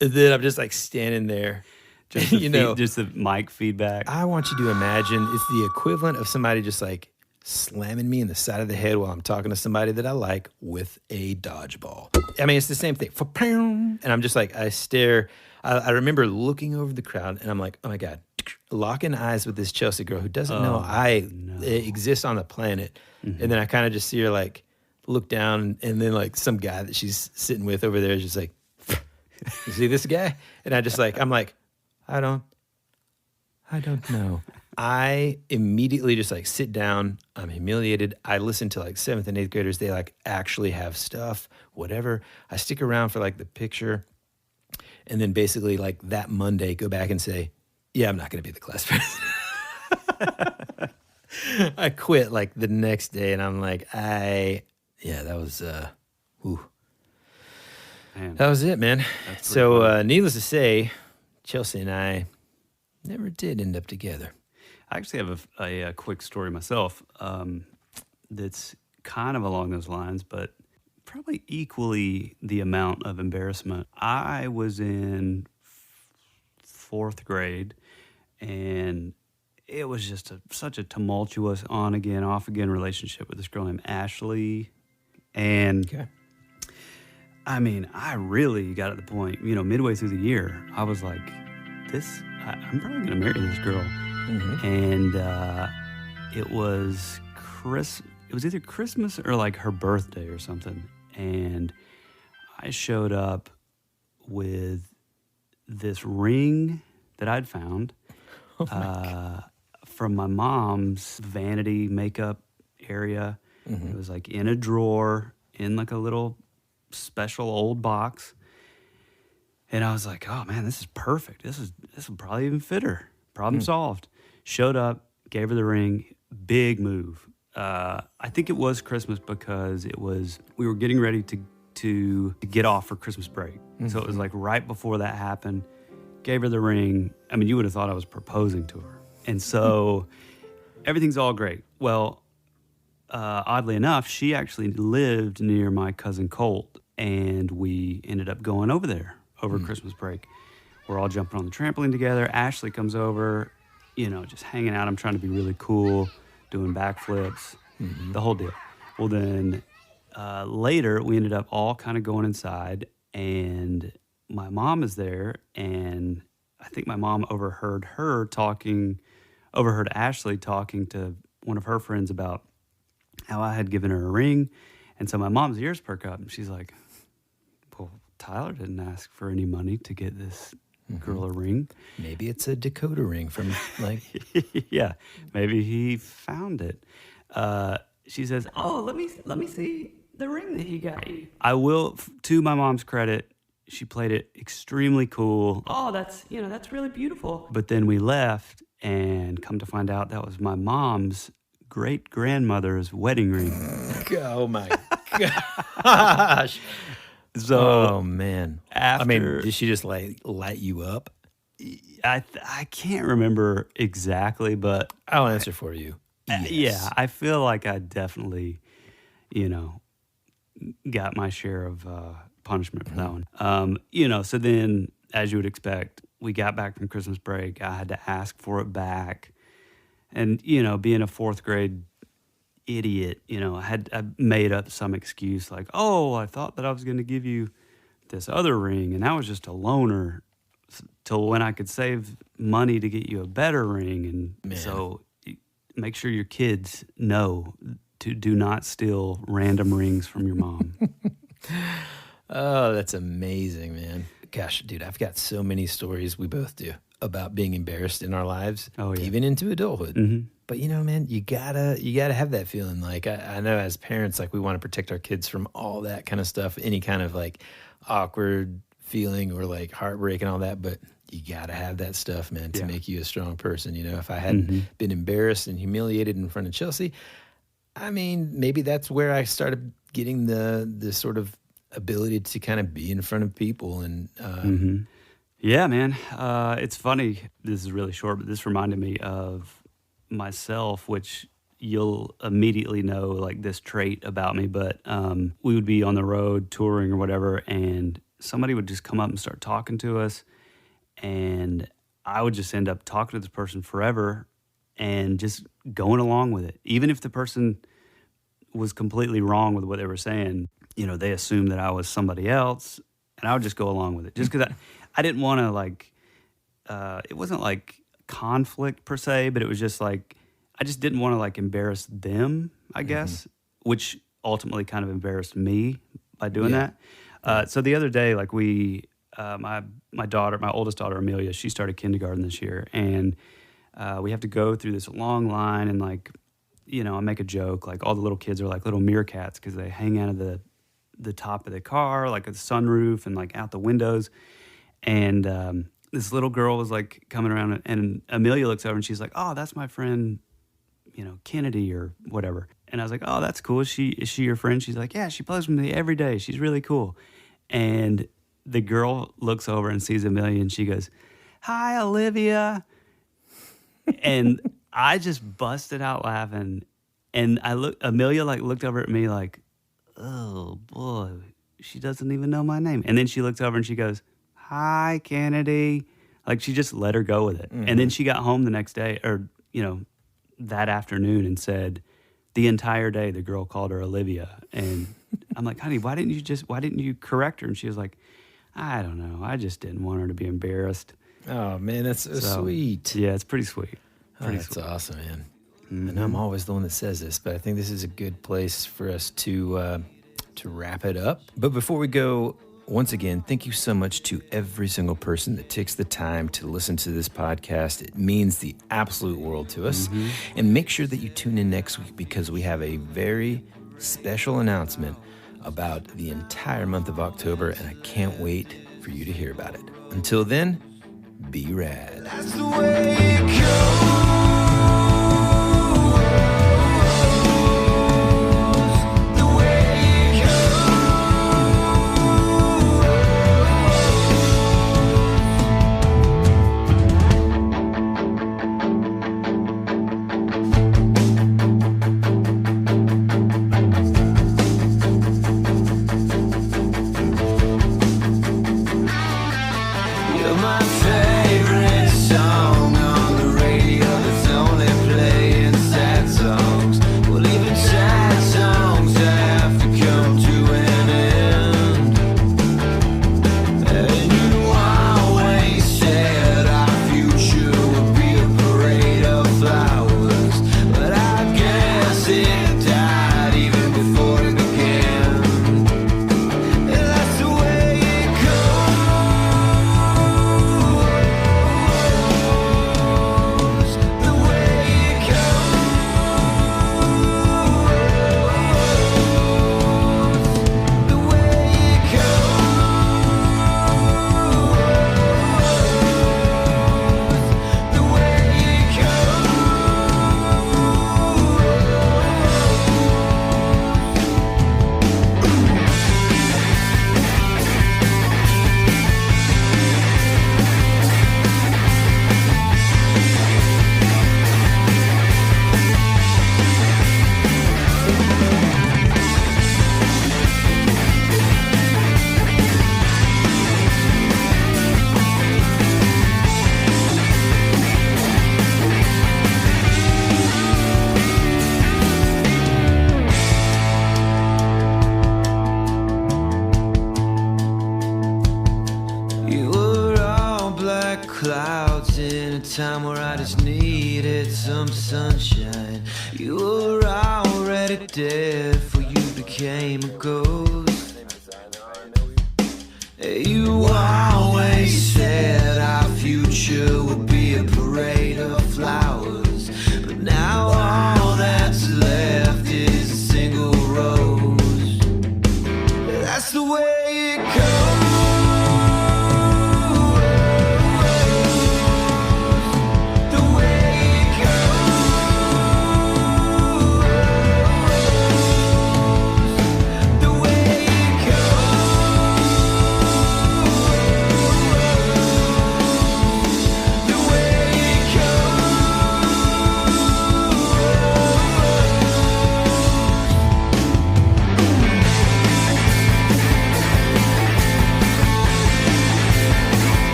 and then I'm just like standing there.
Just just the mic feedback.
I want you to imagine it's the equivalent of somebody just like slamming me in the side of the head while I'm talking to somebody that I like with a dodgeball. I mean, it's the same thing. And I'm just like, I stare. I remember looking over the crowd and I'm like, oh my God, locking eyes with this Chelsea girl who doesn't know I exist on the planet. Mm-hmm. And then I kind of just see her like look down, and then like some guy that she's sitting with over there is just like, you see this guy? And I'm like, I don't know. I immediately just like sit down. I'm humiliated. I listen to like 7th and 8th graders. They like actually have stuff, whatever. I stick around for like the picture. And then basically like that Monday, go back and say, yeah, I'm not going to be the class president. I quit like the next day, and I'm like, that was,
Man,
that was it, man. So needless to say, Chelsea and I never did end up together.
I actually have a quick story myself that's kind of along those lines, but probably equally the amount of embarrassment. I was in 4th grade, and it was just such a tumultuous on-again, off-again relationship with this girl named Ashley. And I mean, I really got at the point, midway through the year, I was like, I'm probably going to marry this girl. Mm-hmm. And it was either Christmas or like her birthday or something. And I showed up with this ring that I'd found from my mom's vanity makeup area. Mm-hmm. It was like in a drawer in like a little special old box. And I was like, oh man, this is perfect. This will probably even fit her. Problem solved. Showed up, gave her the ring. Big move. I think it was Christmas because we were getting ready to get off for Christmas break. Mm-hmm. So it was like right before that happened. Gave her the ring. I mean, you would have thought I was proposing to her. And so everything's all great. Well, oddly enough, she actually lived near my cousin Colt, and we ended up going over there over Christmas break. We're all jumping on the trampoline together. Ashley comes over, just hanging out. I'm trying to be really cool, doing backflips, the whole deal. Well, then later, we ended up all kind of going inside, and my mom is there, and I think my mom overheard Ashley talking to one of her friends about how I had given her a ring. And so my mom's ears perk up, and she's like, well, Tyler didn't ask for any money to get this girl a ring.
Maybe it's a Dakota ring from like...
Yeah, maybe he found it. She says, oh, let me see the ring that he got you. I will, to my mom's credit, she played it extremely cool. Oh, that's really beautiful. But then we left, and come to find out that was my mom's great-grandmother's wedding ring.
Oh, my gosh.
So,
oh, man.
After,
did she just light you up?
I can't remember exactly, but...
I'll answer for you. Yes.
Yeah, I feel like I definitely, got my share of punishment for that one. So then, as you would expect, we got back from Christmas break. I had to ask for it back. And, being a 4th grade idiot, I made up some excuse like, oh, I thought that I was going to give you this other ring, and that was just a loaner till when I could save money to get you a better ring. And so make sure your kids know to do not steal random rings from your mom.
Oh, that's amazing, man. Gosh, dude, I've got so many stories, we both do, about being embarrassed in our lives, even into adulthood. Mm-hmm. But man, you gotta have that feeling. Like I know as parents, like we want to protect our kids from all that kind of stuff, any kind of like awkward feeling or like heartbreak and all that. But you got to have that stuff, man, to
Yeah.
make you a strong person. You know, if I hadn't been embarrassed and humiliated in front of Chelsea, I mean, maybe that's where I started getting the sort of ability to kind of be in front of people. And
Yeah, man. It's funny. This is really short, but this reminded me of myself, which you'll immediately know like this trait about me. But we would be on the road touring or whatever, and somebody would just come up and start talking to us, and I would just end up talking to this person forever and just going along with it. Even if the person was completely wrong with what they were saying, you know, they assumed that I was somebody else, and I would just go along with it. Just because I didn't want to, like, it wasn't like conflict per se, but it was just like, I just didn't want to, like, embarrass them, I guess, which ultimately kind of embarrassed me by doing that. So the other day, like, my daughter, my oldest daughter, Amelia, she started kindergarten this year, and we have to go through this long line, and, like, you know, I make a joke, like, all the little kids are like little meerkats because they hang out of the top of the car, like a sunroof, and like out the windows. And this little girl was like coming around, and Amelia looks over and she's like, "Oh, that's my friend, you know, Kennedy or whatever." And I was like, "Oh, that's cool. Is she your friend?" She's like, "Yeah, she plays with me every day. She's really cool." And the girl looks over and sees Amelia, and she goes, "Hi, Olivia." And I just busted out laughing. And Amelia like looked over at me like, "Oh boy, she doesn't even know my name." And then she looks over and she goes, "Hi, Kennedy." Like, she just let her go with it. And then she got home the next day, or, you know, that afternoon, and said the entire day the girl called her Olivia. And I'm like, "Honey, why didn't you correct her?" And she was like, "I don't know. I just didn't want her to be embarrassed."
oh, man, that's so sweet.
Yeah, it's pretty sweet.
That's awesome, man. And I'm always the one that says this, but I think this is a good place for us to wrap it up. But before we go, once again, thank you so much to every single person that takes the time to listen to this podcast. It means the absolute world to us. And make sure that you tune in next week, because we have a very special announcement about the entire month of October, and I can't wait for you to hear about it. Until then, be rad.
That's the way it goes. You're my favorite song on the radio that's only playing sad songs. Well, even sad songs have to come to an end. And you always said our future would be a parade of flowers, but I guess it died even before it began. And that's the way it goes. The way it goes. The way it goes. The way it You were all black clouds in a time where I just needed some sunshine. You were already dead, for you became a ghost. You always